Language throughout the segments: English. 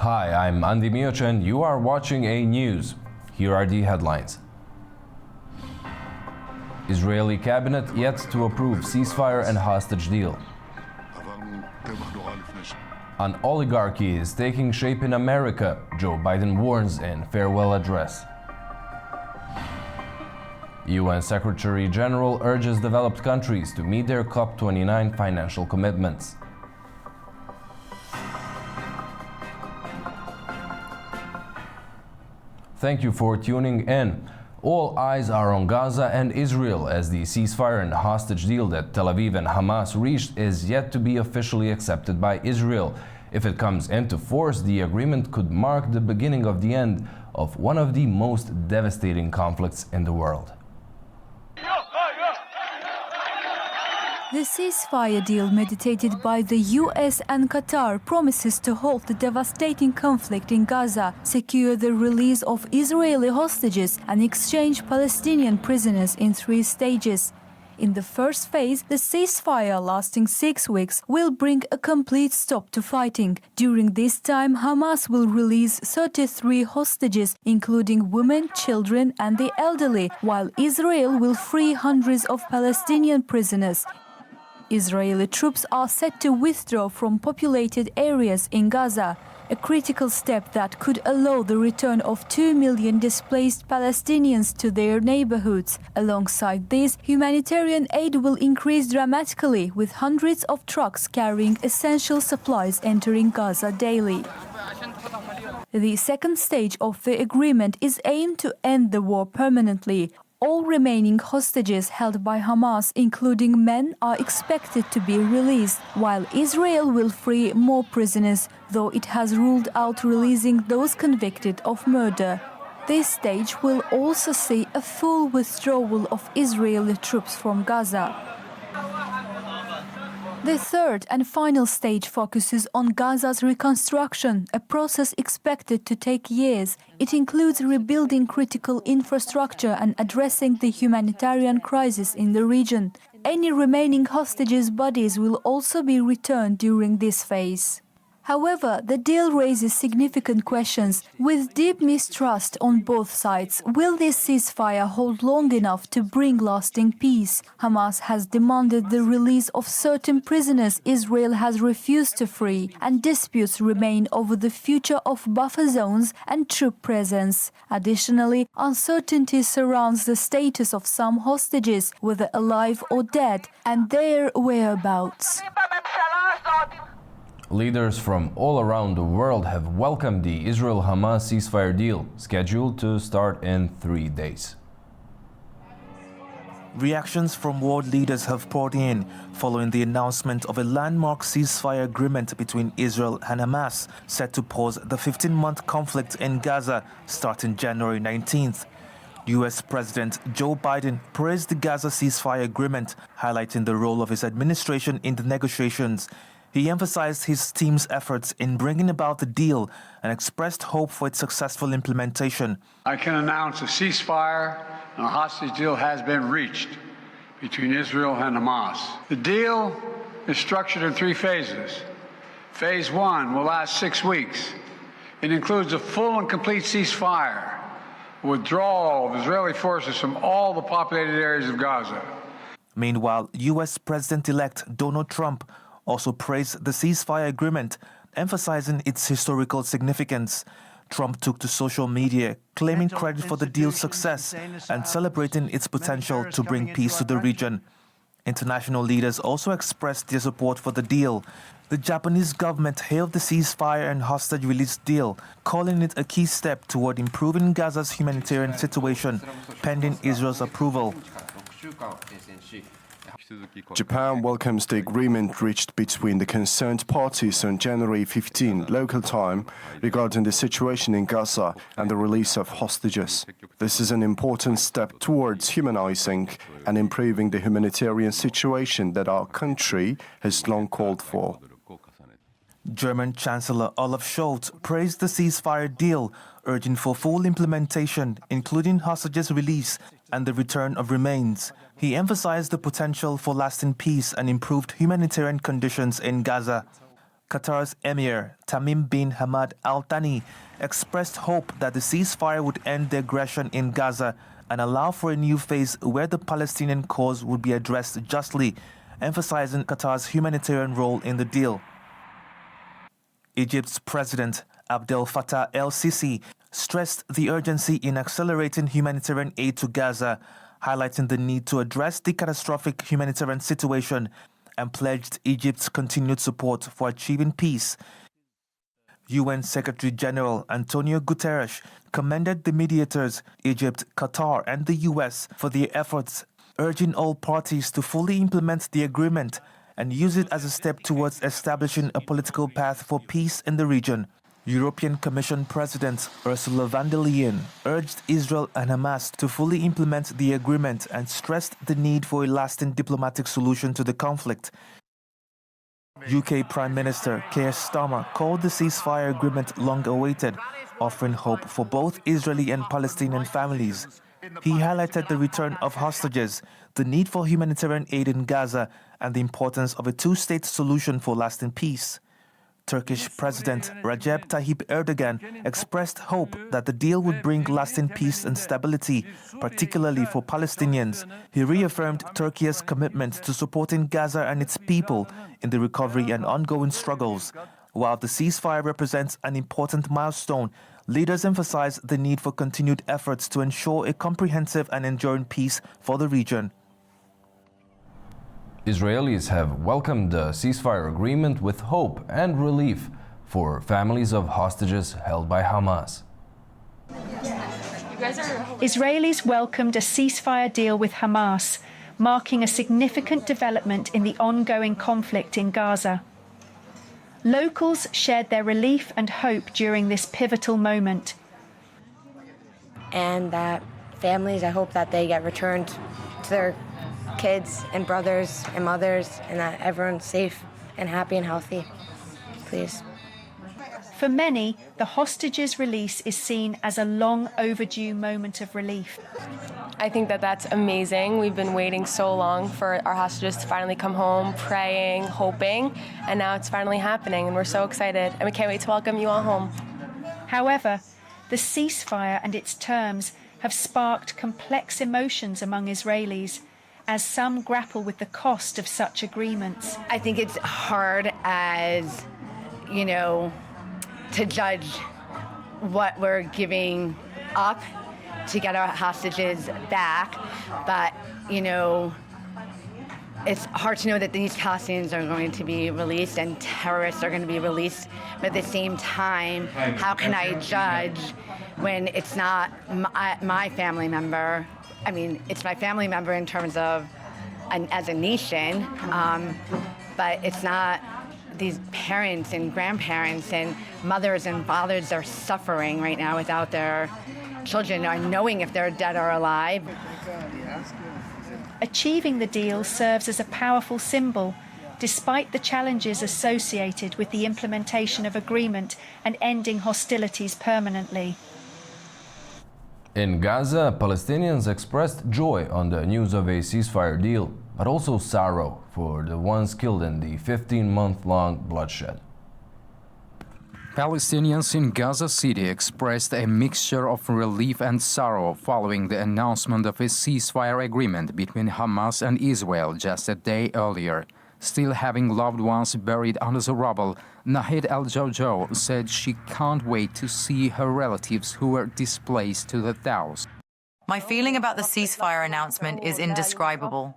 Hi, I'm AnewZ and you are watching AnewZ. Here are the headlines. Israeli cabinet yet to approve ceasefire and hostage deal. An oligarchy is taking shape in America, Joe Biden warns in farewell address. UN Secretary General urges developed countries to meet their COP29 financial commitments. Thank you for tuning in. All eyes are on Gaza and Israel as the ceasefire and hostage deal that Tel Aviv and Hamas reached is yet to be officially accepted by Israel. If it comes into force, the agreement could mark the beginning of the end of one of the most devastating conflicts in the world. The ceasefire deal mediated by the US and Qatar promises to halt the devastating conflict in Gaza, secure the release of Israeli hostages and exchange Palestinian prisoners in 3 stages. In the first phase, the ceasefire lasting 6 weeks will bring a complete stop to fighting. During this time, Hamas will release 33 hostages, including women, children and the elderly, while Israel will free hundreds of Palestinian prisoners. Israeli troops are set to withdraw from populated areas in Gaza, a critical step that could allow the return of 2 million displaced Palestinians to their neighborhoods. Alongside this, humanitarian aid will increase dramatically, with hundreds of trucks carrying essential supplies entering Gaza daily. The second stage of the agreement is aimed to end the war permanently. All remaining hostages held by Hamas, including men, are expected to be released, while Israel will free more prisoners, though it has ruled out releasing those convicted of murder. This stage will also see a full withdrawal of Israeli troops from Gaza. The third and final stage focuses on Gaza's reconstruction, a process expected to take years. It includes rebuilding critical infrastructure and addressing the humanitarian crisis in the region. Any remaining hostages' bodies will also be returned during this phase. However, the deal raises significant questions. With deep mistrust on both sides, will this ceasefire hold long enough to bring lasting peace? Hamas has demanded the release of certain prisoners Israel has refused to free, and disputes remain over the future of buffer zones and troop presence. Additionally, uncertainty surrounds the status of some hostages, whether alive or dead, and their whereabouts. Leaders from all around the world have welcomed the Israel-Hamas ceasefire deal, scheduled to start in 3 days. Reactions from world leaders have poured in following the announcement of a landmark ceasefire agreement between Israel and Hamas, set to pause the 15-month conflict in Gaza starting January 19th. US President Joe Biden praised the Gaza ceasefire agreement, highlighting the role of his administration in the negotiations. He emphasized his team's efforts in bringing about the deal and expressed hope for its successful implementation. I can announce a ceasefire and a hostage deal has been reached between Israel and Hamas. The deal is structured in 3 phases. Phase 1 will last 6 weeks. It includes a full and complete ceasefire, withdrawal of Israeli forces from all the populated areas of Gaza. Meanwhile, US President-elect Donald Trump also praised the ceasefire agreement, emphasizing its historical significance. Trump took to social media, claiming credit for the deal's success and celebrating its potential to bring peace to the region. International leaders also expressed their support for the deal. The Japanese government hailed the ceasefire and hostage release deal, calling it a key step toward improving Gaza's humanitarian situation, pending Israel's approval. Japan welcomes the agreement reached between the concerned parties on January 15 local time regarding the situation in Gaza and the release of hostages. This is an important step towards humanizing and improving the humanitarian situation that our country has long called for. German Chancellor Olaf Scholz praised the ceasefire deal, urging for full implementation, including hostages release and the return of remains. He emphasized the potential for lasting peace and improved humanitarian conditions in Gaza. Qatar's Emir, Tamim bin Hamad Al Thani, expressed hope that the ceasefire would end the aggression in Gaza and allow for a new phase where the Palestinian cause would be addressed justly, emphasizing Qatar's humanitarian role in the deal. Egypt's President Abdel Fattah el-Sisi stressed the urgency in accelerating humanitarian aid to Gaza, highlighting the need to address the catastrophic humanitarian situation, and pledged Egypt's continued support for achieving peace. UN Secretary-General Antonio Guterres commended the mediators, Egypt, Qatar, and the US for their efforts, urging all parties to fully implement the agreement and use it as a step towards establishing a political path for peace in the region. European Commission President Ursula von der Leyen urged Israel and Hamas to fully implement the agreement and stressed the need for a lasting diplomatic solution to the conflict. UK Prime Minister Keir Starmer called the ceasefire agreement long-awaited, offering hope for both Israeli and Palestinian families. He highlighted the return of hostages, the need for humanitarian aid in Gaza, and the importance of a two-state solution for lasting peace. Turkish President Recep Tayyip Erdogan expressed hope that the deal would bring lasting peace and stability, particularly for Palestinians. He reaffirmed Turkey's commitment to supporting Gaza and its people in the recovery and ongoing struggles. While the ceasefire represents an important milestone, leaders emphasized the need for continued efforts to ensure a comprehensive and enduring peace for the region. Israelis have welcomed the ceasefire agreement with hope and relief for families of hostages held by Hamas. Israelis welcomed a ceasefire deal with Hamas, marking a significant development in the ongoing conflict in Gaza. Locals shared their relief and hope during this pivotal moment. And that families, I hope that they get returned to their kids and brothers and mothers, and that everyone's safe and happy and healthy, please. For many, the hostages' release is seen as a long overdue moment of relief. I think that that's amazing. We've been waiting so long for our hostages to finally come home, praying, hoping, and now it's finally happening, and we're so excited, and we can't wait to welcome you all home. However, the ceasefire and its terms have sparked complex emotions among Israelis, as some grapple with the cost of such agreements. I think it's hard as, to judge what we're giving up to get our hostages back. But, it's hard to know that these Palestinians are going to be released and terrorists are going to be released. But at the same time, how can I judge when it's not my family member? I mean, it's my family member in terms of as a nation, but it's not these parents and grandparents and mothers and fathers are suffering right now without their children or knowing if they're dead or alive. Achieving the deal serves as a powerful symbol, despite the challenges associated with the implementation of agreement and ending hostilities permanently. In Gaza, Palestinians expressed joy on the news of a ceasefire deal, but also sorrow for the ones killed in the 15-month-long bloodshed. Palestinians in Gaza City expressed a mixture of relief and sorrow following the announcement of a ceasefire agreement between Hamas and Israel just a day earlier. Still having loved ones buried under the rubble, Nahid El-Jojo said she can't wait to see her relatives who were displaced to the south. My feeling about the ceasefire announcement is indescribable.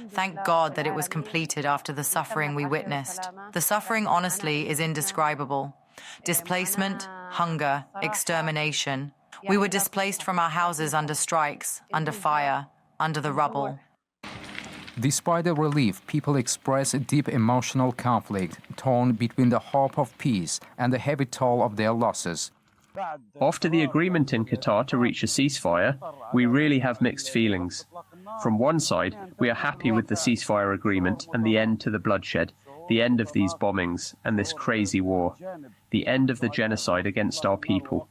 Thank God that it was completed after the suffering we witnessed. The suffering, honestly, is indescribable. Displacement, hunger, extermination. We were displaced from our houses under strikes, under fire, under the rubble. Despite the relief, people express a deep emotional conflict, torn between the hope of peace and the heavy toll of their losses. After the agreement in Qatar to reach a ceasefire, we really have mixed feelings. From one side, we are happy with the ceasefire agreement and the end to the bloodshed, the end of these bombings and this crazy war, the end of the genocide against our people.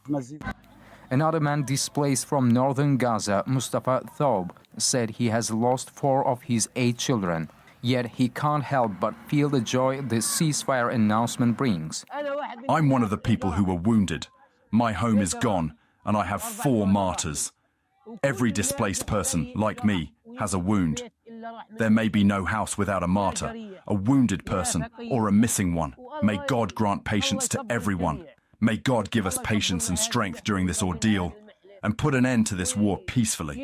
Another man displaced from northern Gaza, Mustafa Thoub, said he has lost 4 of his 8 children. Yet he can't help but feel the joy the ceasefire announcement brings. I'm one of the people who were wounded. My home is gone, and I have 4 martyrs. Every displaced person, like me, has a wound. There may be no house without a martyr, a wounded person, or a missing one. May God grant patience to everyone. May God give us patience and strength during this ordeal, and put an end to this war peacefully.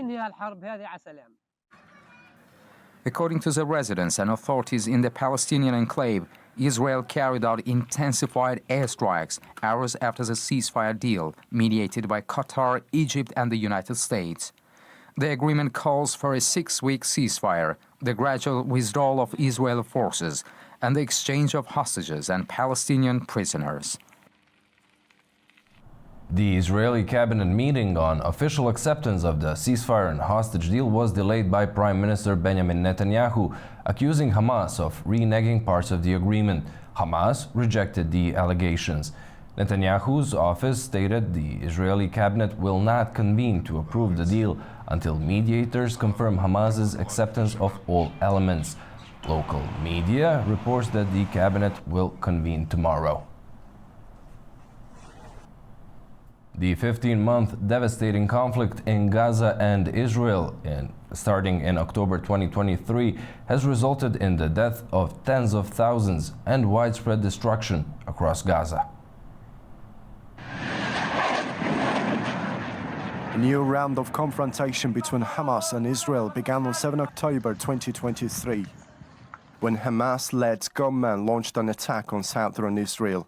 According to the residents and authorities in the Palestinian enclave, Israel carried out intensified airstrikes hours after the ceasefire deal mediated by Qatar, Egypt, and the United States. The agreement calls for a 6-week ceasefire, the gradual withdrawal of Israeli forces, and the exchange of hostages and Palestinian prisoners. The Israeli cabinet meeting on official acceptance of the ceasefire and hostage deal was delayed by Prime Minister Benjamin Netanyahu, accusing Hamas of reneging parts of the agreement. Hamas rejected the allegations. Netanyahu's office stated the Israeli cabinet will not convene to approve the deal until mediators confirm Hamas's acceptance of all elements. Local media reports that the cabinet will convene tomorrow. The 15-month devastating conflict in Gaza and Israel, starting in October 2023, has resulted in the death of tens of thousands and widespread destruction across Gaza. A new round of confrontation between Hamas and Israel began on 7 October 2023, when Hamas-led gunmen launched an attack on southern Israel.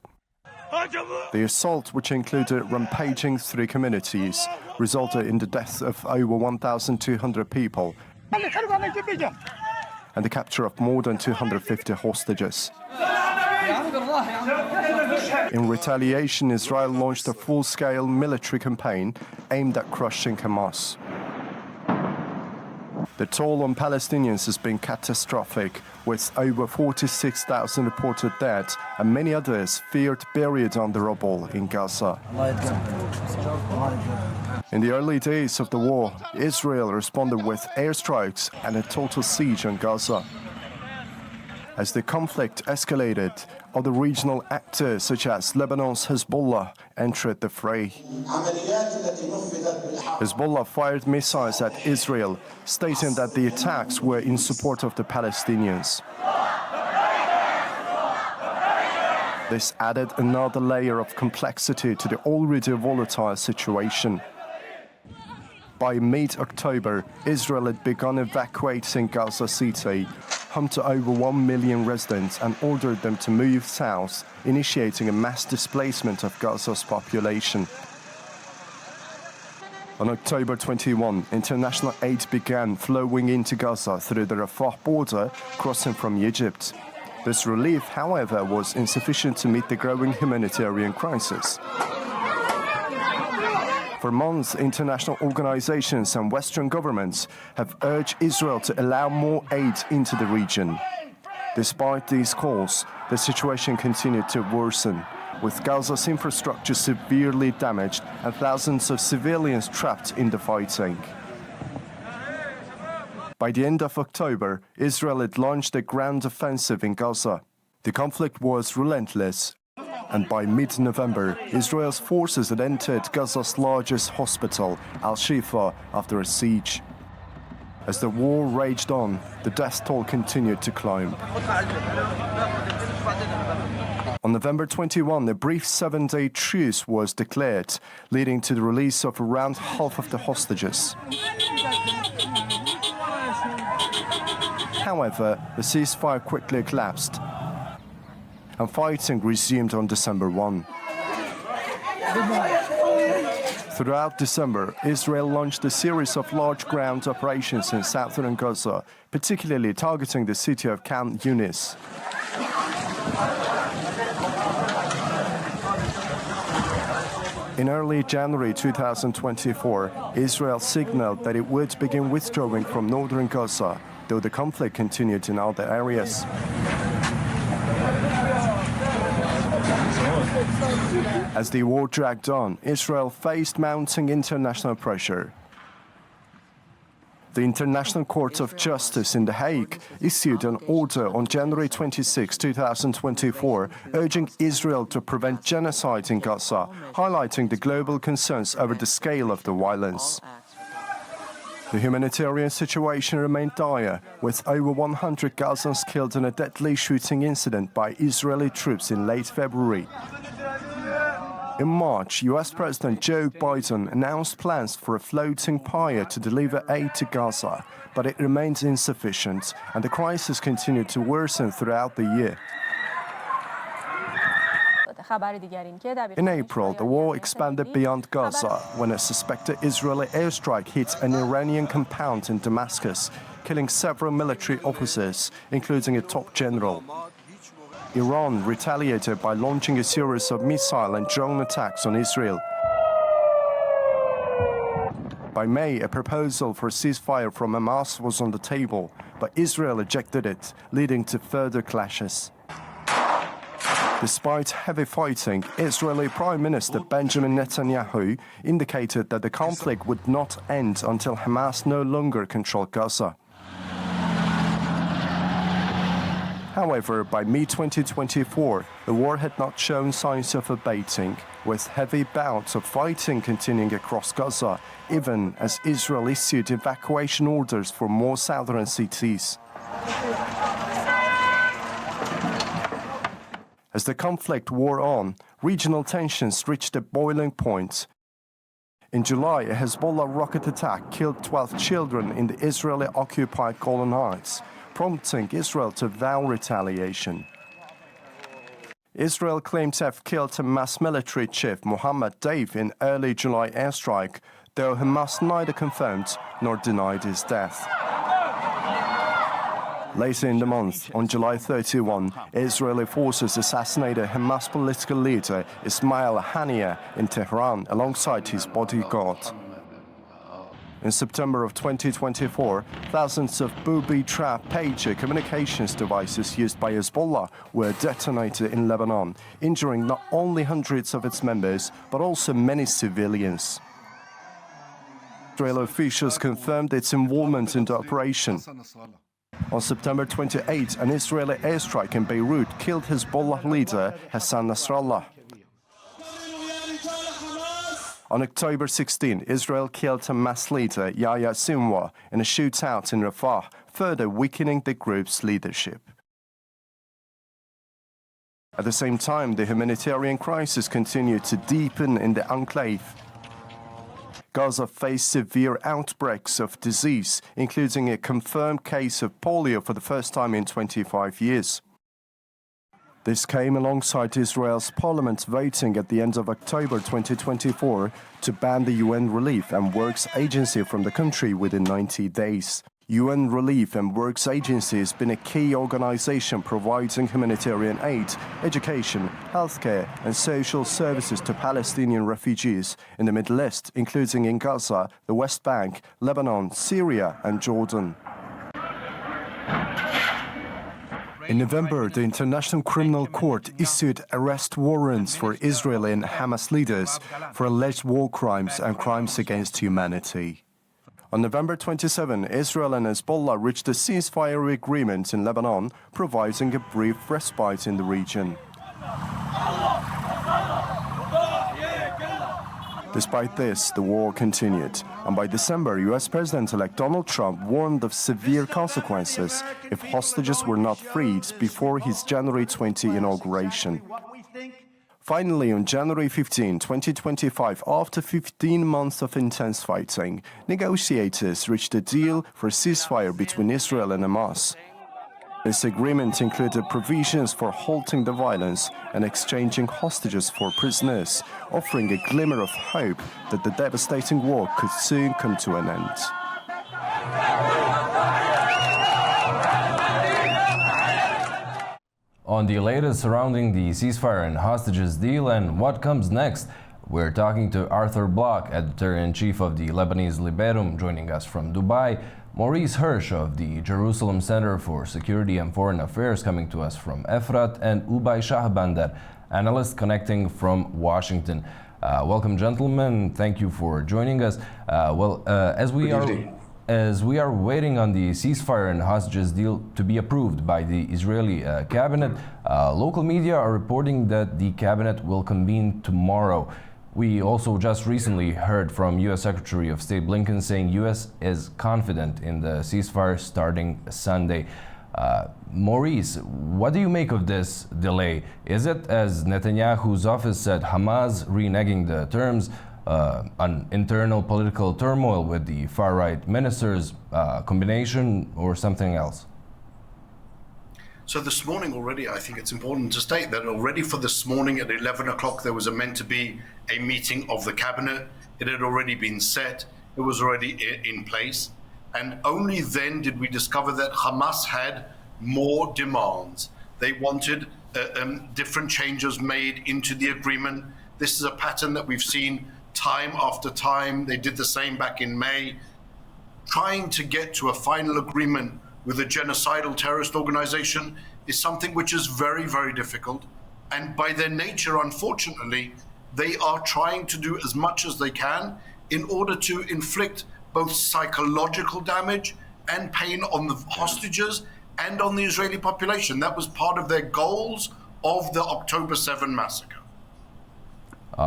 The assault, which included rampaging 3 communities, resulted in the death of over 1,200 people and the capture of more than 250 hostages. In retaliation, Israel launched a full-scale military campaign aimed at crushing Hamas. The toll on Palestinians has been catastrophic, with over 46,000 reported dead and many others feared buried under rubble in Gaza. In the early days of the war, Israel responded with airstrikes and a total siege on Gaza. As the conflict escalated, other regional actors such as Lebanon's Hezbollah entered the fray. Hezbollah fired missiles at Israel, stating that the attacks were in support of the Palestinians. This added another layer of complexity to the already volatile situation. By mid-October, Israel had begun evacuating Gaza City, home to over 1 million residents, and ordered them to move south, initiating a mass displacement of Gaza's population. On October 21, international aid began flowing into Gaza through the Rafah border, crossing from Egypt. This relief, however, was insufficient to meet the growing humanitarian crisis. For months, international organizations and Western governments have urged Israel to allow more aid into the region. Despite these calls, the situation continued to worsen, with Gaza's infrastructure severely damaged and thousands of civilians trapped in the fighting. By the end of October, Israel had launched a ground offensive in Gaza. The conflict was relentless, and by mid-November, Israel's forces had entered Gaza's largest hospital, Al-Shifa, after a siege. As the war raged on, the death toll continued to climb. On November 21, a brief 7-day truce was declared, leading to the release of around half of the hostages. However, the ceasefire quickly collapsed, and fighting resumed on December 1. Throughout December, Israel launched a series of large ground operations in southern Gaza, particularly targeting the city of Khan Yunis. In early January 2024, Israel signaled that it would begin withdrawing from northern Gaza, though the conflict continued in other areas. As the war dragged on, Israel faced mounting international pressure. The International Court of Justice in The Hague issued an order on January 26, 2024, urging Israel to prevent genocide in Gaza, highlighting the global concerns over the scale of the violence. The humanitarian situation remained dire, with over 100 Gazans killed in a deadly shooting incident by Israeli troops in late February. In March, US President Joe Biden announced plans for a floating pier to deliver aid to Gaza, but it remains insufficient, and the crisis continued to worsen throughout the year. In April, the war expanded beyond Gaza when a suspected Israeli airstrike hit an Iranian compound in Damascus, killing several military officers, including a top general. Iran retaliated by launching a series of missile and drone attacks on Israel. By May, a proposal for ceasefire from Hamas was on the table, but Israel rejected it, leading to further clashes. Despite heavy fighting, Israeli Prime Minister Benjamin Netanyahu indicated that the conflict would not end until Hamas no longer controlled Gaza. However, by mid-2024, the war had not shown signs of abating, with heavy bouts of fighting continuing across Gaza, even as Israel issued evacuation orders for more southern cities. As the conflict wore on, regional tensions reached a boiling point. In July, a Hezbollah rocket attack killed 12 children in the Israeli-occupied Golan Heights, prompting Israel to vow retaliation. Israel claimed to have killed Hamas military chief Mohammed Deif in early July airstrike, though Hamas neither confirmed nor denied his death. Later in the month, on July 31, Israeli forces assassinated Hamas political leader Ismail Haniyeh in Tehran alongside his bodyguard. In September of 2024, thousands of booby-trap pager communications devices used by Hezbollah were detonated in Lebanon, injuring not only hundreds of its members, but also many civilians. Israeli officials confirmed its involvement in the operation. On September 28, an Israeli airstrike in Beirut killed Hezbollah leader Hassan Nasrallah. On October 16, Israel killed Hamas leader Yahya Sinwar in a shootout in Rafah, further weakening the group's leadership. At the same time, the humanitarian crisis continued to deepen in the enclave. Gaza faced severe outbreaks of disease, including a confirmed case of polio for the first time in 25 years. This came alongside Israel's parliament voting at the end of October 2024 to ban the UN Relief and Works Agency from the country within 90 days. UN Relief and Works Agency has been a key organization providing humanitarian aid, education, healthcare and social services to Palestinian refugees in the Middle East, including in Gaza, the West Bank, Lebanon, Syria and Jordan. In November, the International Criminal Court issued arrest warrants for Israeli and Hamas leaders for alleged war crimes and crimes against humanity. On November 27, Israel and Hezbollah reached a ceasefire agreement in Lebanon, providing a brief respite in the region. Despite this, the war continued, and by December, US President-elect Donald Trump warned of severe consequences if hostages were not freed before his January 20 inauguration. Finally, on January 15, 2025, after 15 months of intense fighting, negotiators reached a deal for a ceasefire between Israel and Hamas. This agreement included provisions for halting the violence and exchanging hostages for prisoners, offering a glimmer of hope that the devastating war could soon come to an end. On the latest surrounding the ceasefire and hostages deal and what comes next, we're talking to Arthur Bloch, editor-in-chief of the Lebanese Liberum, joining us from Dubai, Maurice Hirsch of the Jerusalem Center for Security and Foreign Affairs coming to us from Efrat, and Ubay Shahbandar, analyst connecting from Washington. Welcome, gentlemen. Thank you for joining us. As we are As we are waiting on the ceasefire and hostages deal to be approved by the Israeli cabinet, local media are reporting that the cabinet will convene tomorrow. We also just recently heard from U.S. Secretary of State Blinken saying U.S. is confident in the ceasefire starting Sunday. Maurice, what do you make of this delay? Is it, as Netanyahu's office said, Hamas reneging the terms, an internal political turmoil with the far-right ministers, combination, or something else? So this morning already, I think it's important to state that already for this morning at 11 o'clock, there was meant to be a meeting of the cabinet. It had already been set. It was already in place. And only then did we discover that Hamas had more demands. They wanted different changes made into the agreement. This is a pattern that we've seen time after time. They did the same back in May. Trying to get to a final agreement with a genocidal terrorist organization is something which is very, very difficult. And by their nature, unfortunately, they are trying to do as much as they can in order to inflict both psychological damage and pain on the hostages and on the Israeli population. That was part of their goals of the October 7 massacre.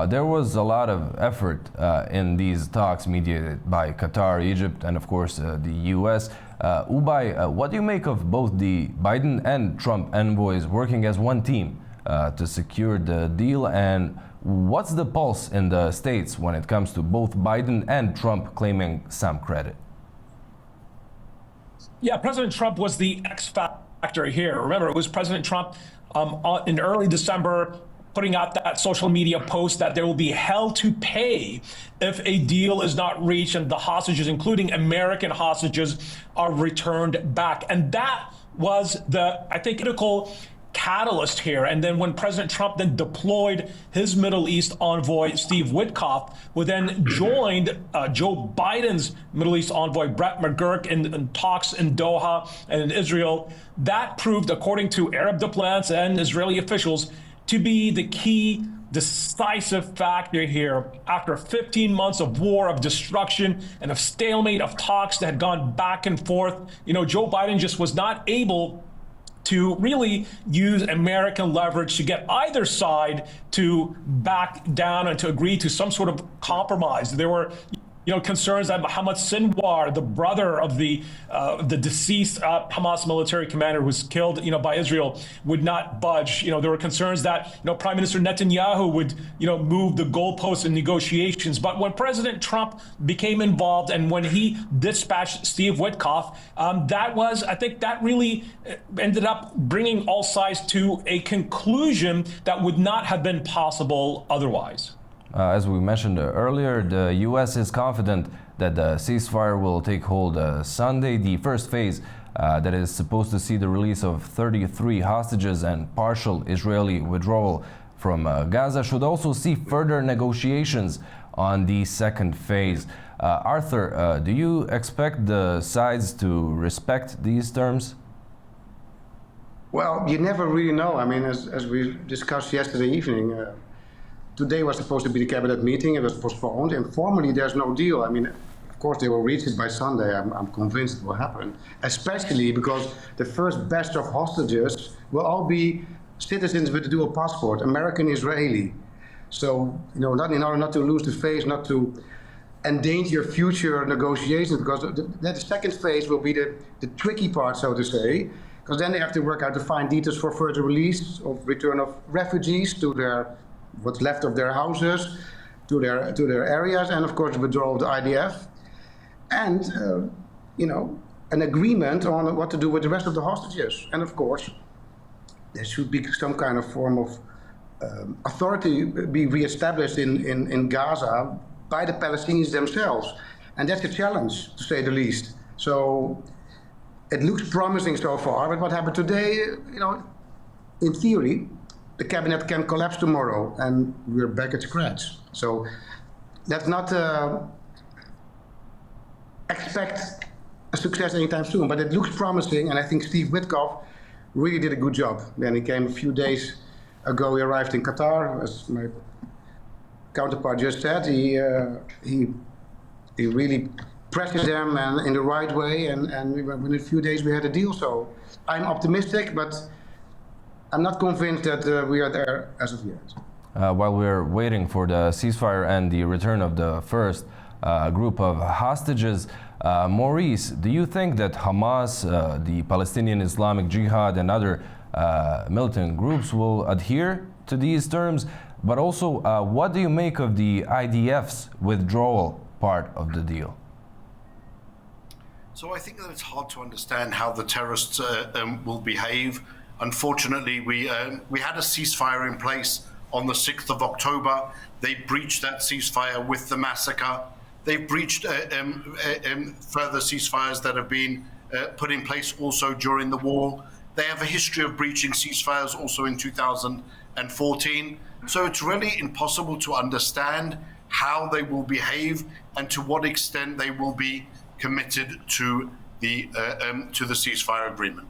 There was a lot of effort in these talks mediated by Qatar, Egypt, and of course the U.S. Ubay, what do you make of both the Biden and Trump envoys working as one team to secure the deal? And what's the pulse in the States when it comes to both Biden and Trump claiming some credit? Yeah, President Trump was the X factor here. Remember, it was President Trump in early December putting out that social media post that there will be hell to pay if a deal is not reached and the hostages, including American hostages, are returned back. And that was the, I think, critical catalyst here. And then when President Trump then deployed his Middle East envoy, Steve Witkoff, who then joined Joe Biden's Middle East envoy, Brett McGurk, in talks in Doha and in Israel, that proved, according to Arab diplomats and Israeli officials, to be the key decisive factor here. After 15 months of war, of destruction, and of stalemate, of talks that had gone back and forth, Joe Biden just was not able to really use American leverage to get either side to back down and to agree to some sort of compromise. There were concerns that Mohammed Sinwar, the brother of the deceased Hamas military commander who was killed, by Israel, would not budge. There were concerns that, Prime Minister Netanyahu would, move the goalposts in negotiations. But when President Trump became involved and when he dispatched Steve Witkoff, that really ended up bringing all sides to a conclusion that would not have been possible otherwise. As we mentioned earlier, the U.S. is confident that the ceasefire will take hold Sunday. The first phase that is supposed to see the release of 33 hostages and partial Israeli withdrawal from Gaza should also see further negotiations on the second phase. Arthur, do you expect the sides to respect these terms? Well, you never really know. I mean, as we discussed yesterday evening, today was supposed to be the cabinet meeting. It was postponed, and formally there's no deal. I mean, of course they will reach it by Sunday. I'm convinced it will happen, especially because the first batch of hostages will all be citizens with a dual passport, American, Israeli. So, in order not to lose the phase, not to endanger future negotiations, because the second phase will be the tricky part, so to say, because then they have to work out to find details for further release of return of refugees to what's left of their houses, to their areas, and of course withdrawal of the IDF, and an agreement on what to do with the rest of the hostages. And of course, there should be some kind of form of authority be reestablished in Gaza by the Palestinians themselves, and that's a challenge, to say the least. So it looks promising so far, but what happened today, in theory, the cabinet can collapse tomorrow and we're back at scratch. So let's not expect a success anytime soon, but it looks promising, and I think Steve Witkoff really did a good job. Then he came a few days ago, he arrived in Qatar, as my counterpart just said. He really pressure them and in the right way, and within a few days we had a deal. So I'm optimistic, but I'm not convinced that we are there as of yet. While we're waiting for the ceasefire and the return of the first group of hostages, Maurice, do you think that Hamas, the Palestinian Islamic Jihad, and other militant groups will adhere to these terms? But also, what do you make of the IDF's withdrawal part of the deal? So I think that it's hard to understand how the terrorists will behave. Unfortunately, we had a ceasefire in place on the 6th of October. They breached that ceasefire with the massacre. They've breached further ceasefires that have been put in place also during the war. They have a history of breaching ceasefires also in 2014. So it's really impossible to understand how they will behave and to what extent they will be committed to the ceasefire agreement.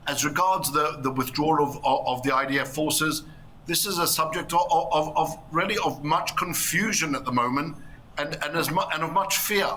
As regards the withdrawal of the IDF forces, this is a subject of much confusion at the moment and of much fear.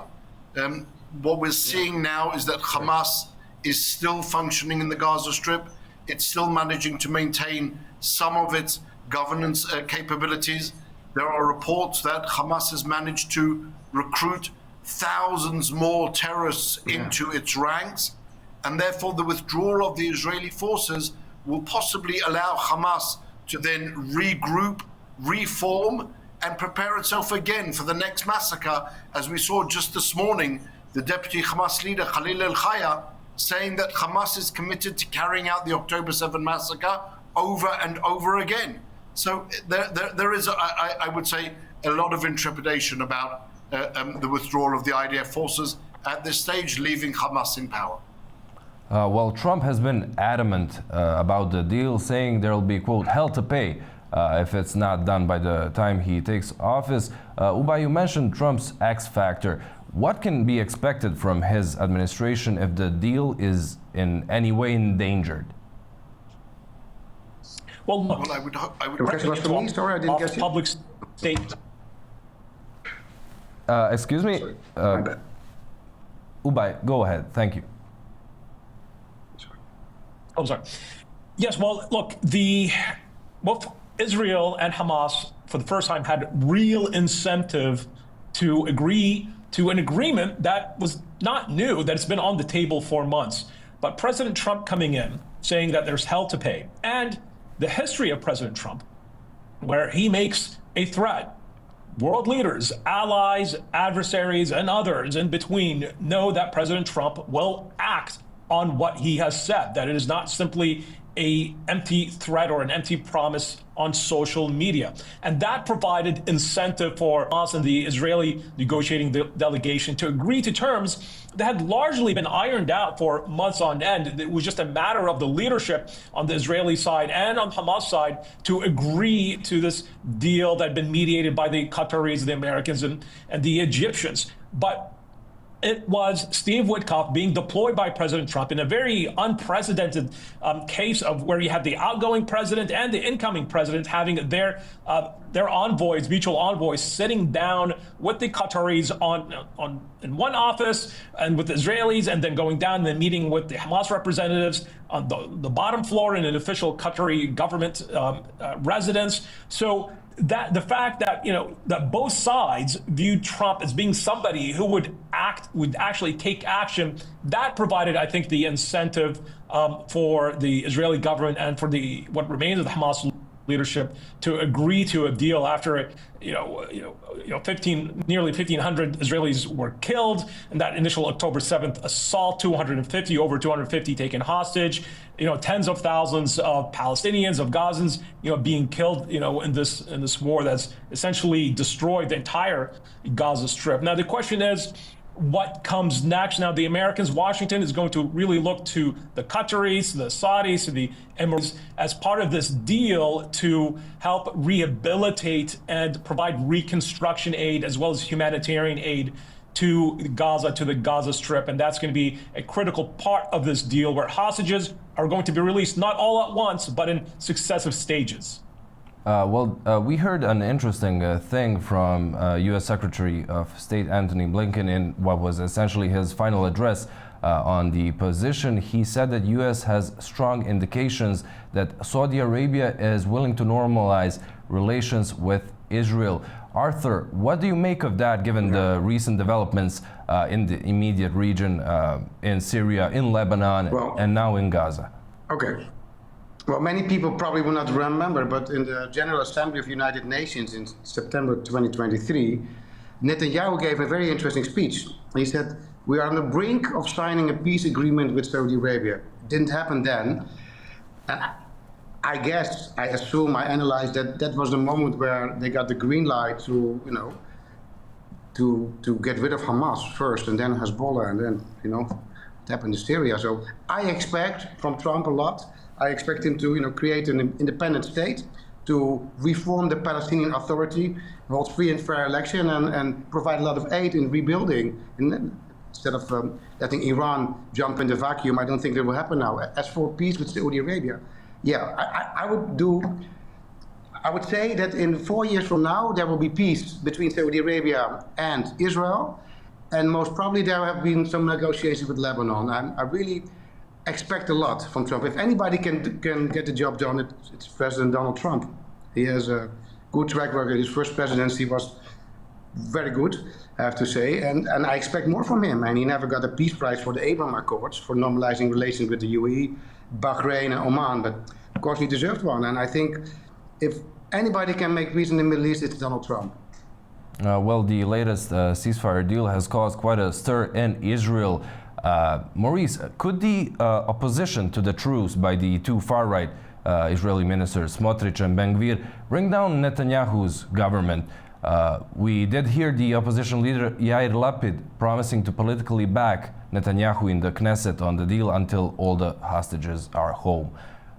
What we're seeing now is that Hamas is still functioning in the Gaza Strip. It's still managing to maintain some of its governance capabilities. There are reports that Hamas has managed to recruit thousands more terrorists into its ranks, and therefore the withdrawal of the Israeli forces will possibly allow Hamas to then regroup, reform, and prepare itself again for the next massacre. As we saw just this morning, the deputy Hamas leader, Khalil al-Khaya, saying that Hamas is committed to carrying out the October 7 massacre over and over again. So there is, I would say, a lot of intrepidation about the withdrawal of the IDF forces at this stage, leaving Hamas in power. Well, Trump has been adamant about the deal, saying there will be, quote, hell to pay if it's not done by the time he takes office. Ubay, you mentioned Trump's X factor. What can be expected from his administration if the deal is in any way endangered? Well, look, I would public statement. Excuse me? Ubay, go ahead. Thank you. Oh, sorry. Yes, well, look, both Israel and Hamas, for the first time, had real incentive to agree to an agreement that was not new, that it's been on the table for months. But President Trump coming in, saying that there's hell to pay, and the history of President Trump, where he makes a threat, world leaders, allies, adversaries, and others in between know that President Trump will act on what he has said, that it is not simply an empty threat or an empty promise on social media. And that provided incentive for us and the Israeli negotiating delegation to agree to terms that had largely been ironed out for months on end. It was just a matter of the leadership on the Israeli side and on Hamas side to agree to this deal that had been mediated by the Qataris, the Americans, and the Egyptians. But it was Steve Witkoff being deployed by President Trump in a very unprecedented case of where you had the outgoing president and the incoming president having their envoys, mutual envoys, sitting down with the Qataris in one office and with the Israelis, and then going down and then meeting with the Hamas representatives on the bottom floor in an official Qatari government residence. So that the fact that that both sides viewed Trump as being somebody who would actually take action, that provided, I think, the incentive for the Israeli government and for what remains of the Hamas leadership to agree to a deal after nearly 1,500 Israelis were killed in that initial October 7th assault, over 250 taken hostage, tens of thousands of Palestinians, of Gazans, being killed, in this war that's essentially destroyed the entire Gaza Strip. Now the question is, what comes next? Now, the Americans, Washington is going to really look to the Qataris, the Saudis, to the Emirates as part of this deal to help rehabilitate and provide reconstruction aid as well as humanitarian aid to Gaza, to the Gaza Strip. And that's going to be a critical part of this deal, where hostages are going to be released not all at once, but in successive stages. We heard an interesting thing from U.S. Secretary of State Antony Blinken in what was essentially his final address on the position. He said that U.S. has strong indications that Saudi Arabia is willing to normalize relations with Israel. Arthur, what do you make of that, given the recent developments in the immediate region, in Syria, in Lebanon, and now in Gaza? Okay. Well, many people probably will not remember, but in the General Assembly of the United Nations in September 2023, Netanyahu gave a very interesting speech. He said, "We are on the brink of signing a peace agreement with Saudi Arabia." It didn't happen then. And I guess, I assume, I analyzed that that was the moment where they got the green light to, to get rid of Hamas first, and then Hezbollah, and then, it happened in Syria. So I expect from Trump a lot. I expect him to, create an independent state, to reform the Palestinian Authority, hold free and fair election, and provide a lot of aid in rebuilding. And instead of letting Iran jump in the vacuum, I don't think that will happen now. As for peace with Saudi Arabia, yeah, I would say that in 4 years from now, there will be peace between Saudi Arabia and Israel. And most probably there have been some negotiations with Lebanon. I really expect a lot from Trump. If anybody can get the job done, it's President Donald Trump. He has a good track record. His first presidency was very good, I have to say, and I expect more from him. And he never got a peace prize for the Abraham Accords for normalizing relations with the UAE, Bahrain, and Oman, but of course he deserved one. And I think if anybody can make peace in the Middle East, it's Donald Trump. Well, the latest ceasefire deal has caused quite a stir in Israel. Maurice, could the opposition to the truce by the two far-right Israeli ministers, Smotrich and Ben-Gvir, bring down Netanyahu's government? We did hear the opposition leader Yair Lapid promising to politically back Netanyahu in the Knesset on the deal until all the hostages are home.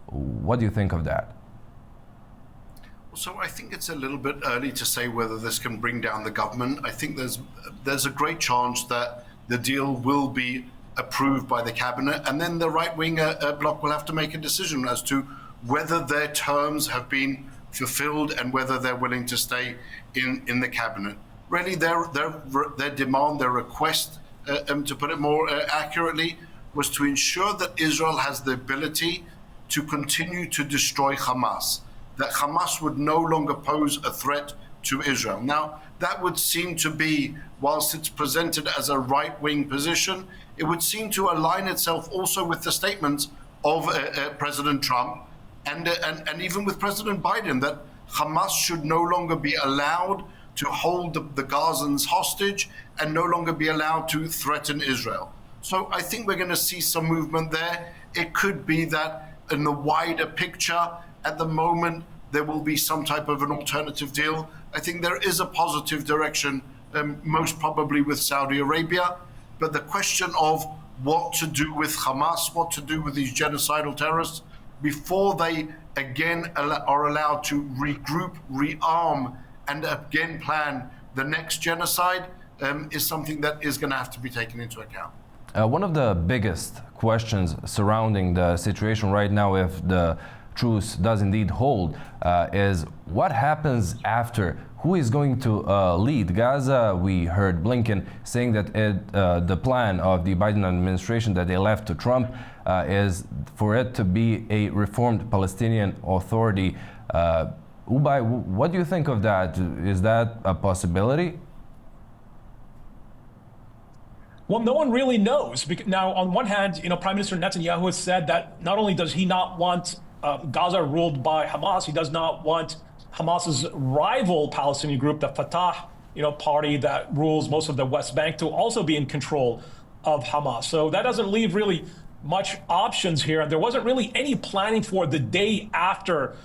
What do you think of that? So I think it's a little bit early to say whether this can bring down the government. I think there's a great chance that the deal will be approved by the cabinet, and then the right-wing bloc will have to make a decision as to whether their terms have been fulfilled and whether they're willing to stay in the cabinet. Really, their demand, their request, to put it more accurately, was to ensure that Israel has the ability to continue to destroy Hamas, that Hamas would no longer pose a threat to Israel. Now, that would seem to be, whilst it's presented as a right-wing position, it would seem to align itself also with the statements of President Trump and even with President Biden, that Hamas should no longer be allowed to hold the Gazans hostage and no longer be allowed to threaten Israel. So I think we're going to see some movement there. It could be that in the wider picture, at the moment, there will be some type of an alternative deal. I think there is a positive direction, most probably with Saudi Arabia. But the question of what to do with Hamas, what to do with these genocidal terrorists, before they again are allowed to regroup, rearm, and again plan the next genocide, is something that is going to have to be taken into account. One of the biggest questions surrounding the situation right now, if the truce does indeed hold, is what happens after? Who is going to lead Gaza? We heard Blinken saying that the plan of the Biden administration that they left to Trump is for it to be a reformed Palestinian Authority. Ubay, what do you think of that? Is that a possibility? Well, no one really knows. Now, on one hand, Prime Minister Netanyahu has said that not only does he not want Gaza ruled by Hamas, he does not want Hamas's rival Palestinian group, the Fatah, party that rules most of the West Bank, to also be in control of Hamas. So that doesn't leave really much options here. There wasn't really any planning for the day after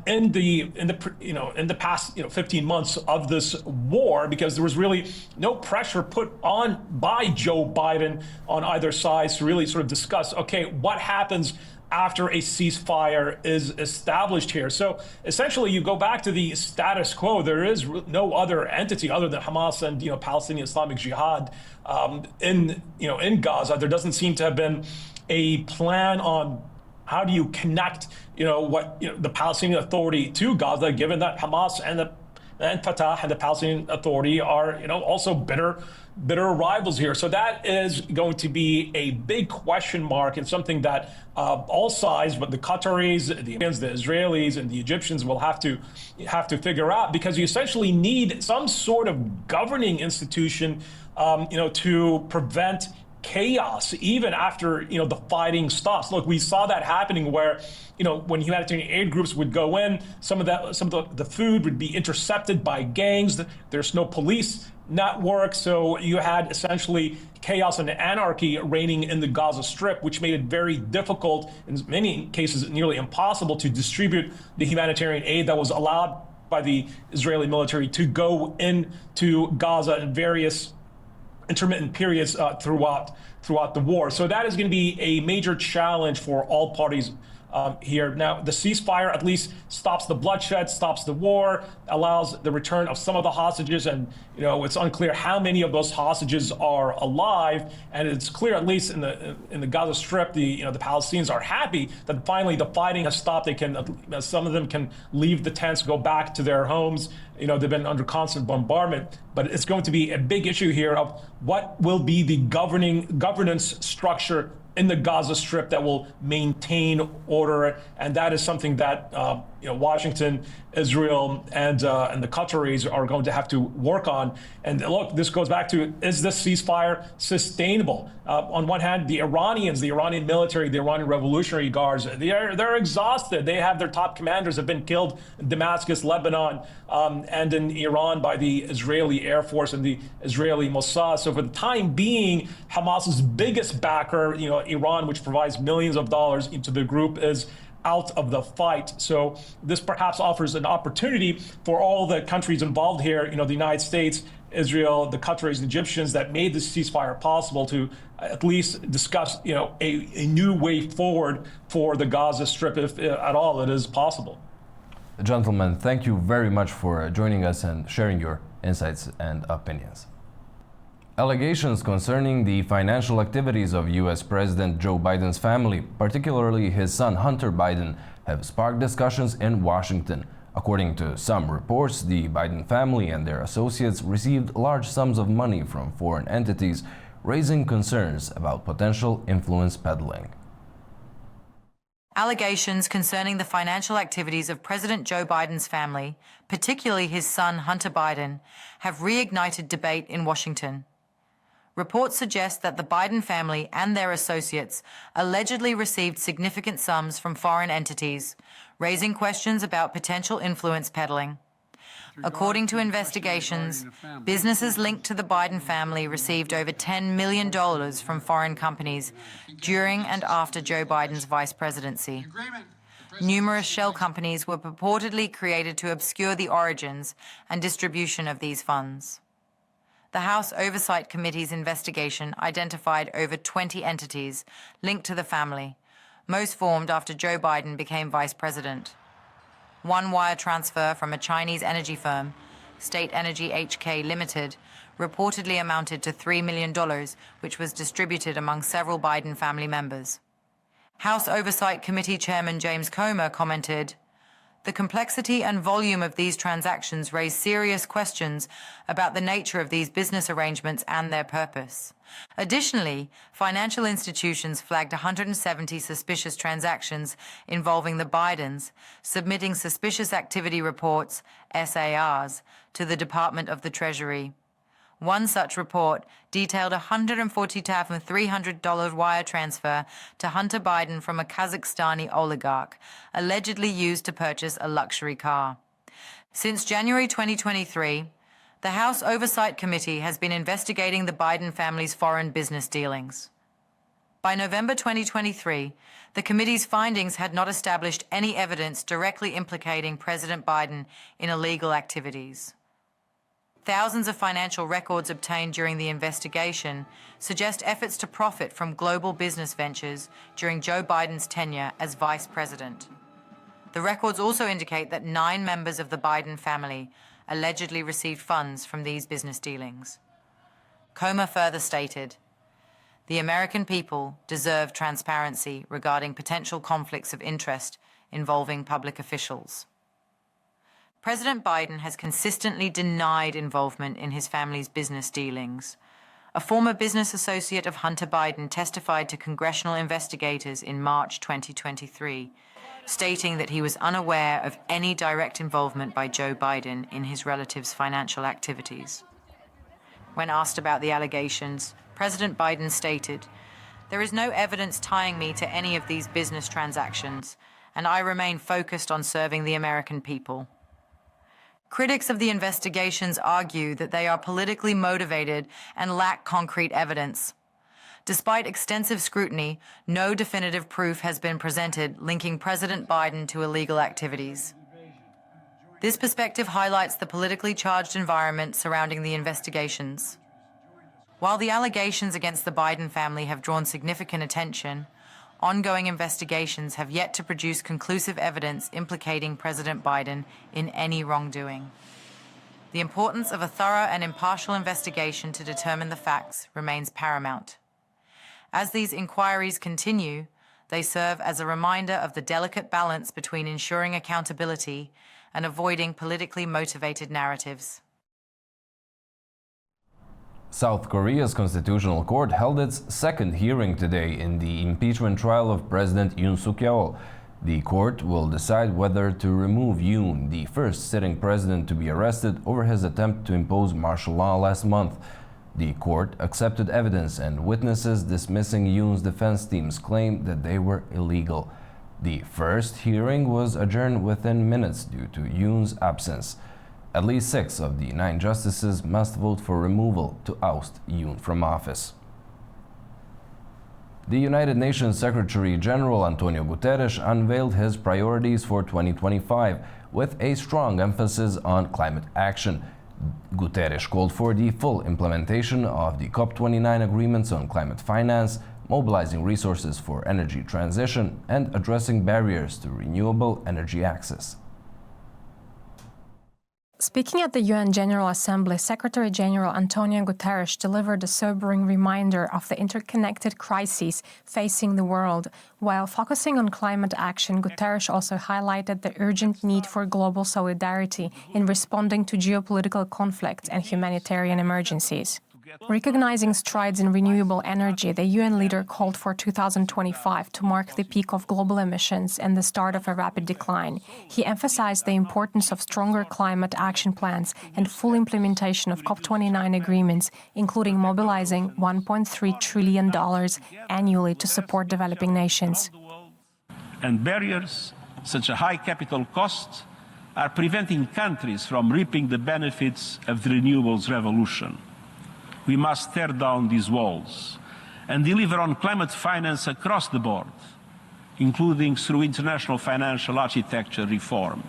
in the past 15 months of this war, because there was really no pressure put on by Joe Biden on either side to really sort of discuss, okay, what happens after a ceasefire is established here. So essentially, you go back to the status quo. There is no other entity other than Hamas and Palestinian Islamic Jihad in Gaza. There doesn't seem to have been a plan on how do you connect, the Palestinian Authority to Gaza, given that Hamas and Fatah and the Palestinian Authority are, also bitter rivals here. So that is going to be a big question mark, and something that all sides, but the Qataris, the Israelis, and the Egyptians will have to figure out, because you essentially need some sort of governing institution, to prevent chaos even after the fighting stops. Look, we saw that happening where when humanitarian aid groups would go in, some of the food would be intercepted by gangs. There's no police network, so you had essentially chaos and anarchy reigning in the Gaza Strip, which made it very difficult, in many cases nearly impossible, to distribute the humanitarian aid that was allowed by the Israeli military to go into Gaza in various intermittent periods throughout the war. So that is going to be a major challenge for all parties here. Now, the ceasefire at least stops the bloodshed, stops the war, allows the return of some of the hostages, and it's unclear how many of those hostages are alive. And it's clear, at least in the Gaza Strip, the Palestinians are happy that finally the fighting has stopped. They can, some of them can leave the tents, go back to their homes. They've been under constant bombardment, but it's going to be a big issue here of what will be the governance structure in the Gaza Strip that will maintain order, and that is something that Washington, Israel, and the Qataris are going to have to work on. And look, this goes back to, is this ceasefire sustainable? On one hand, the Iranians, the Iranian military, the Iranian Revolutionary Guards, they're exhausted. They have their top commanders have been killed in Damascus, Lebanon, and in Iran by the Israeli Air Force and the Israeli Mossad. So for the time being, Hamas's biggest backer, Iran, which provides millions of dollars into the group, is out of the fight. So this perhaps offers an opportunity for all the countries involved here, the United States, Israel, the Qataris, and Egyptians that made this ceasefire possible, to at least discuss, a new way forward for the Gaza Strip, if at all it is possible. Gentlemen, thank you very much for joining us and sharing your insights and opinions. Allegations concerning the financial activities of U.S. President Joe Biden's family, particularly his son Hunter Biden, have sparked discussions in Washington. According to some reports, the Biden family and their associates received large sums of money from foreign entities, raising concerns about potential influence peddling. Allegations concerning the financial activities of President Joe Biden's family, particularly his son Hunter Biden, have reignited debate in Washington. Reports suggest that the Biden family and their associates allegedly received significant sums from foreign entities, raising questions about potential influence peddling. According to investigations, businesses linked to the Biden family received over $10 million from foreign companies during and after Joe Biden's vice presidency. Numerous shell companies were purportedly created to obscure the origins and distribution of these funds. The House Oversight Committee's investigation identified over 20 entities linked to the family, most formed after Joe Biden became vice president. One wire transfer from a Chinese energy firm, State Energy HK Limited, reportedly amounted to $3 million, which was distributed among several Biden family members. House Oversight Committee Chairman James Comer commented, "The complexity and volume of these transactions raise serious questions about the nature of these business arrangements and their purpose. Additionally, financial institutions flagged 170 suspicious transactions involving the Bidens, submitting suspicious activity reports, SARs, to the Department of the Treasury. One such report detailed a $140,300 wire transfer to Hunter Biden from a Kazakhstani oligarch, allegedly used to purchase a luxury car. Since January 2023, the House Oversight Committee has been investigating the Biden family's foreign business dealings. By November 2023, the committee's findings had not established any evidence directly implicating President Biden in illegal activities. Thousands of financial records obtained during the investigation suggest efforts to profit from global business ventures during Joe Biden's tenure as vice president. The records also indicate that 9 members of the Biden family allegedly received funds from these business dealings. Comer further stated, The American people deserve transparency regarding potential conflicts of interest involving public officials. President Biden has consistently denied involvement in his family's business dealings. A former business associate of Hunter Biden testified to congressional investigators in March 2023, stating that he was unaware of any direct involvement by Joe Biden in his relative's financial activities. When asked about the allegations, President Biden stated, "There is no evidence tying me to any of these business transactions, and I remain focused on serving the American people." Critics of the investigations argue that they are politically motivated and lack concrete evidence. Despite extensive scrutiny, no definitive proof has been presented linking President Biden to illegal activities. This perspective highlights the politically charged environment surrounding the investigations. While the allegations against the Biden family have drawn significant attention, ongoing investigations have yet to produce conclusive evidence implicating President Biden in any wrongdoing. The importance of a thorough and impartial investigation to determine the facts remains paramount. As these inquiries continue, they serve as a reminder of the delicate balance between ensuring accountability and avoiding politically motivated narratives. South Korea's Constitutional Court held its second hearing today in the impeachment trial of President Yoon Suk-yeol. The court will decide whether to remove Yoon, the first sitting president to be arrested over his attempt to impose martial law last month. The court accepted evidence and witnesses dismissing Yoon's defense team's claim that they were illegal. The first hearing was adjourned within minutes due to Yoon's absence. At least 6 of the 9 justices must vote for removal to oust Yoon from office. The United Nations Secretary General Antonio Guterres unveiled his priorities for 2025 with a strong emphasis on climate action. Guterres called for the full implementation of the COP29 agreements on climate finance, mobilizing resources for energy transition, and addressing barriers to renewable energy access. Speaking at the UN General Assembly, Secretary General Antonio Guterres delivered a sobering reminder of the interconnected crises facing the world. While focusing on climate action, Guterres also highlighted the urgent need for global solidarity in responding to geopolitical conflicts and humanitarian emergencies. Recognizing strides in renewable energy, the UN leader called for 2025 to mark the peak of global emissions and the start of a rapid decline. He emphasized the importance of stronger climate action plans and full implementation of COP29 agreements, including mobilizing $1.3 trillion annually to support developing nations. And barriers, such as high capital costs, are preventing countries from reaping the benefits of the renewables revolution. We must tear down these walls and deliver on climate finance across the board, including through international financial architecture reform.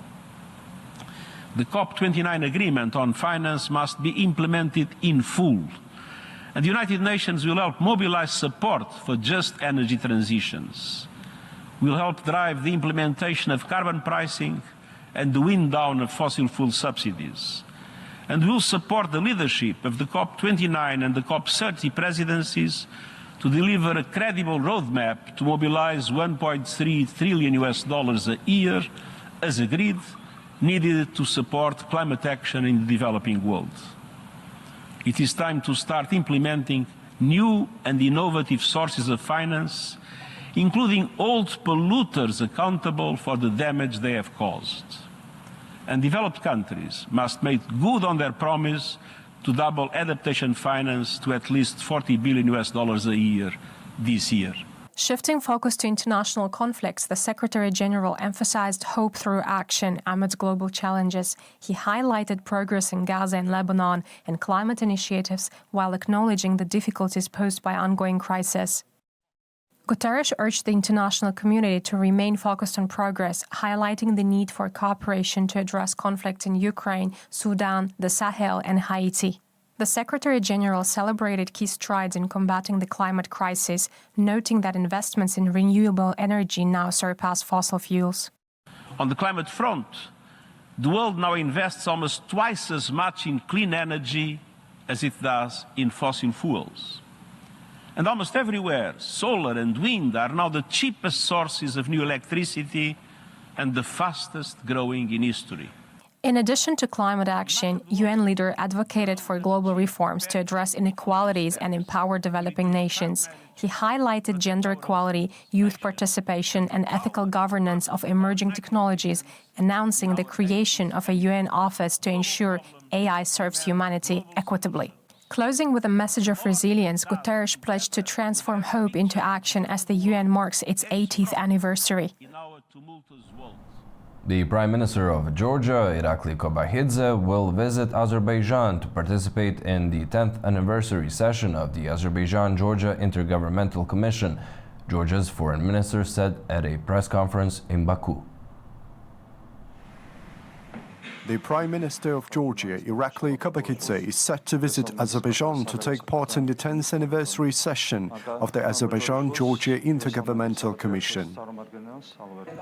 The COP29 agreement on finance must be implemented in full, and the United Nations will help mobilize support for just energy transitions. We'll help drive the implementation of carbon pricing and the wind down of fossil fuel subsidies. And will support the leadership of the COP29 and the COP30 presidencies to deliver a credible roadmap to mobilize $1.3 trillion a year, as agreed, needed to support climate action in the developing world. It is time to start implementing new and innovative sources of finance, including old polluters accountable for the damage they have caused. And developed countries must make good on their promise to double adaptation finance to at least $40 billion a year this year. Shifting focus to international conflicts, the Secretary General emphasized hope through action amid global challenges. He highlighted progress in Gaza and Lebanon and climate initiatives while acknowledging the difficulties posed by ongoing crisis. Guterres urged the international community to remain focused on progress, highlighting the need for cooperation to address conflicts in Ukraine, Sudan, the Sahel, and Haiti. The Secretary General celebrated key strides in combating the climate crisis, noting that investments in renewable energy now surpass fossil fuels. On the climate front, the world now invests almost twice as much in clean energy as it does in fossil fuels. And almost everywhere, solar and wind are now the cheapest sources of new electricity and the fastest growing in history. In addition to climate action, UN leader advocated for global reforms to address inequalities and empower developing nations. He highlighted gender equality, youth participation, and ethical governance of emerging technologies, announcing the creation of a UN office to ensure AI serves humanity equitably. Closing with a message of resilience, Guterres pledged to transform hope into action as the UN marks its 80th anniversary. The Prime Minister of Georgia, Irakli Kobakidze, will visit Azerbaijan to participate in the 10th anniversary session of the Azerbaijan-Georgia Intergovernmental Commission, Georgia's foreign minister said at a press conference in Baku. The Prime Minister of Georgia, Irakli Kobakidze, is set to visit Azerbaijan to take part in the 10th anniversary session of the Azerbaijan-Georgia Intergovernmental Commission.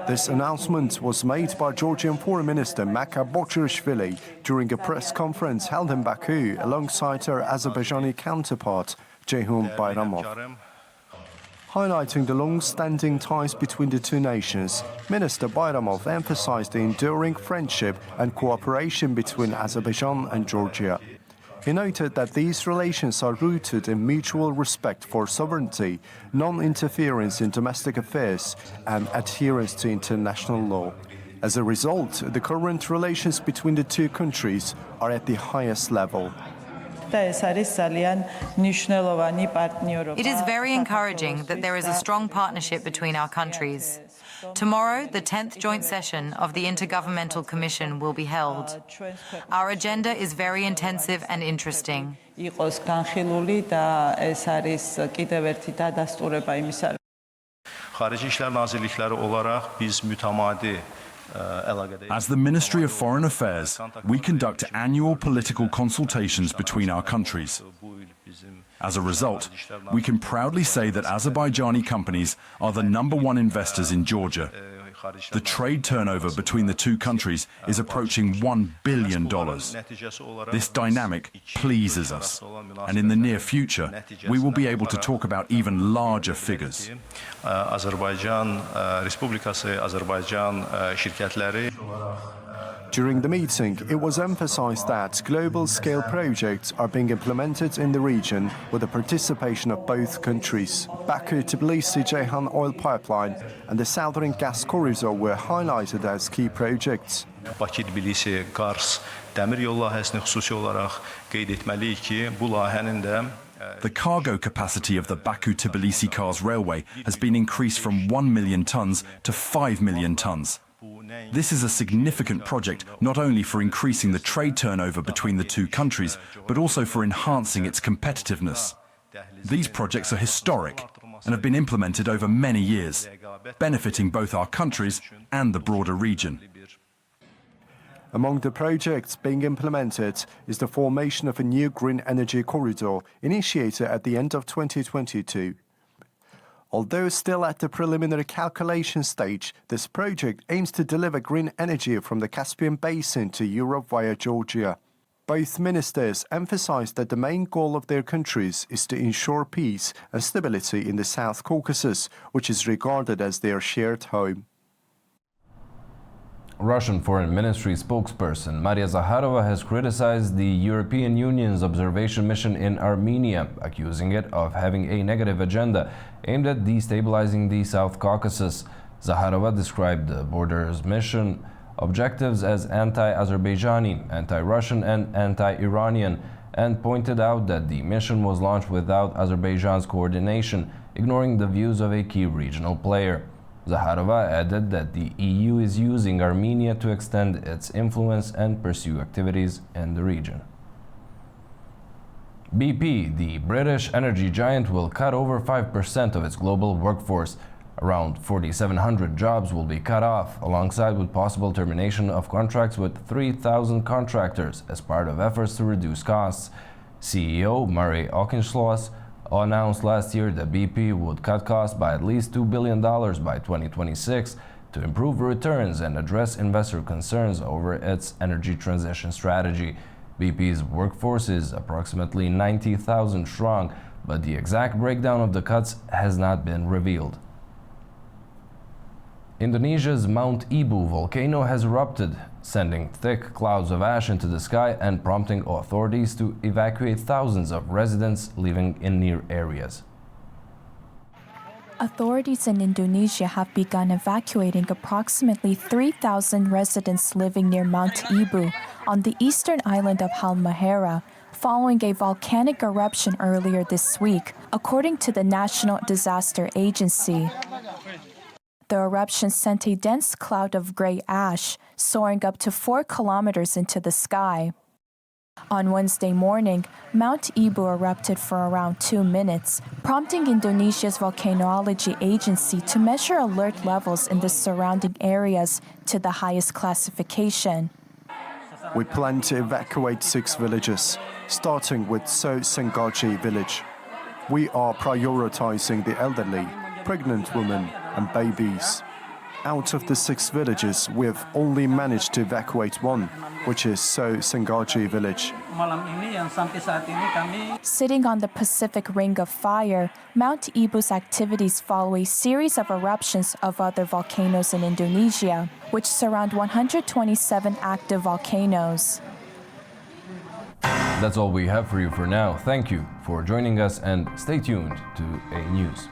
This announcement was made by Georgian Foreign Minister Maka Bochirishvili during a press conference held in Baku alongside her Azerbaijani counterpart, Ceyhun Bayramov. Highlighting the long-standing ties between the two nations, Minister Bayramov emphasized the enduring friendship and cooperation between Azerbaijan and Georgia. He noted that these relations are rooted in mutual respect for sovereignty, non-interference in domestic affairs, and adherence to international law. As a result, the current relations between the two countries are at the highest level. It is very encouraging that there is a strong partnership between our countries. Tomorrow, the 10th joint session of the Intergovernmental Commission will be held. Our agenda is very intensive and interesting. As the Ministry of Foreign Affairs, we conduct annual political consultations between our countries. As a result, we can proudly say that Azerbaijani companies are the #1 investors in Georgia. The trade turnover between the two countries is approaching $1 billion. This dynamic pleases us, and in the near future, we will be able to talk about even larger figures. During the meeting, it was emphasized that global-scale projects are being implemented in the region with the participation of both countries. Baku-Tbilisi-Ceyhan oil pipeline and the Southern Gas Corridor were highlighted as key projects. Bakı-Tbilisi-Kars dəmir yol layihəsini xüsusi olaraq qeyd etməliyik ki, bu layihənin də The cargo capacity of the Baku-Tbilisi-Kars railway has been increased from 1 million tons to 5 million tons. This is a significant project not only for increasing the trade turnover between the two countries, but also for enhancing its competitiveness. These projects are historic and have been implemented over many years, benefiting both our countries and the broader region. Among the projects being implemented is the formation of a new green energy corridor initiated at the end of 2022. Although still at the preliminary calculation stage, this project aims to deliver green energy from the Caspian Basin to Europe via Georgia. Both ministers emphasized that the main goal of their countries is to ensure peace and stability in the South Caucasus, which is regarded as their shared home. Russian Foreign Ministry spokesperson Maria Zakharova has criticized the European Union's observation mission in Armenia, accusing it of having a negative agenda aimed at destabilizing the South Caucasus. Zakharova described the border's mission objectives as anti-Azerbaijani, anti-Russian and anti-Iranian, and pointed out that the mission was launched without Azerbaijan's coordination, ignoring the views of a key regional player. Zakharova added that the EU is using Armenia to extend its influence and pursue activities in the region. BP, the British energy giant, will cut over 5% of its global workforce. Around 4,700 jobs will be cut off, alongside with possible termination of contracts with 3,000 contractors as part of efforts to reduce costs. CEO Murray Auchincloss announced last year that BP would cut costs by at least $2 billion by 2026 to improve returns and address investor concerns over its energy transition strategy. BP's workforce is approximately 90,000 strong, but the exact breakdown of the cuts has not been revealed. Indonesia's Mount Ibu volcano has erupted, sending thick clouds of ash into the sky and prompting authorities to evacuate thousands of residents living in near areas. Authorities in Indonesia have begun evacuating approximately 3,000 residents living near Mount Ibu on the eastern island of Halmahera, following a volcanic eruption earlier this week, according to the National Disaster Agency. The eruption sent a dense cloud of gray ash, soaring up to 4 kilometers into the sky. On Wednesday morning, Mount Ibu erupted for around 2 minutes, prompting Indonesia's volcanology agency to measure alert levels in the surrounding areas to the highest classification. We plan to evacuate 6 villages, starting with So Sengaji village. We are prioritizing the elderly, pregnant women, and babies. Out of the 6 villages, we have only managed to evacuate 1, which is So Sengaji village. Sitting on the Pacific Ring of Fire, Mount Ibu's activities follow a series of eruptions of other volcanoes in Indonesia, which surround 127 active volcanoes. That's all we have for you for now. Thank you for joining us and stay tuned to AnewZ.